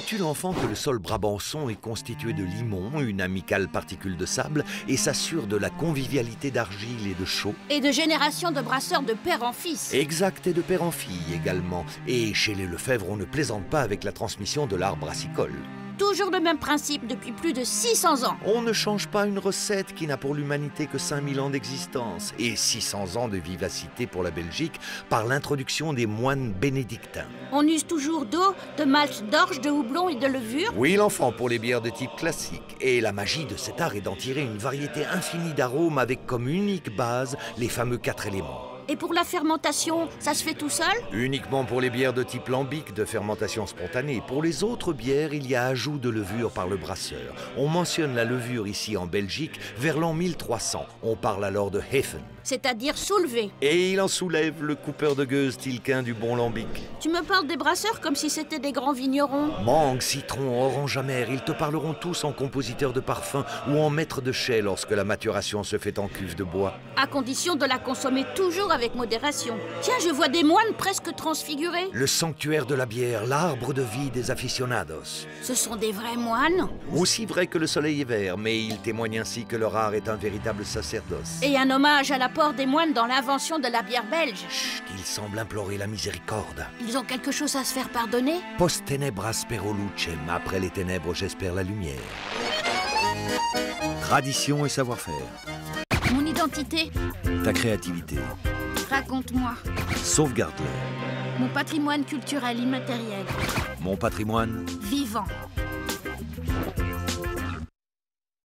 Savais-tu, l'enfant, que le sol brabançon est constitué de limon, une amicale particule de sable, et s'assure de la convivialité d'argile et de chaux? Et de génération de brasseurs de père en fils. Exact, et de père en fille également. Et chez les Lefebvre, on ne plaisante pas avec la transmission de l'art brassicole. Toujours le même principe depuis plus de 600 ans. On ne change pas une recette qui n'a pour l'humanité que 5000 ans d'existence et 600 ans de vivacité pour la Belgique par l'introduction des moines bénédictins. On use toujours d'eau, de malt d'orge, de houblon et de levure. Oui, l'enfant, pour les bières de type classique. Et la magie de cet art est d'en tirer une variété infinie d'arômes avec comme unique base les fameux 4 éléments. Et pour la fermentation, ça se fait tout seul? Uniquement pour les bières de type lambic de fermentation spontanée. Pour les autres bières, il y a ajout de levure par le brasseur. On mentionne la levure ici en Belgique vers l'an 1300. On parle alors de Hefen. C'est-à-dire soulever. Et il en soulève le coupeur de gueuse tilquin du bon lambic. Tu me parles des brasseurs comme si c'était des grands vignerons. Mangue, citron, orange amer, ils te parleront tous en compositeurs de parfum ou en maître de chai lorsque la maturation se fait en cuve de bois. À condition de la consommer toujours avec modération. Tiens, je vois des moines presque transfigurés. Le sanctuaire de la bière, l'arbre de vie des aficionados. Ce sont des vrais moines? Aussi vrai que le soleil est vert, mais ils témoignent ainsi que leur art est un véritable sacerdoce. Et un hommage à l'apport des moines dans l'invention de la bière belge. Chut, ils semblent implorer la miséricorde. Ils ont quelque chose à se faire pardonner? Post tenebras spero lucem, après les ténèbres j'espère la lumière. Tradition et savoir-faire. Mon identité? Ta créativité. Raconte-moi. Sauvegarde-la. Mon patrimoine culturel immatériel. Mon patrimoine. Vivant.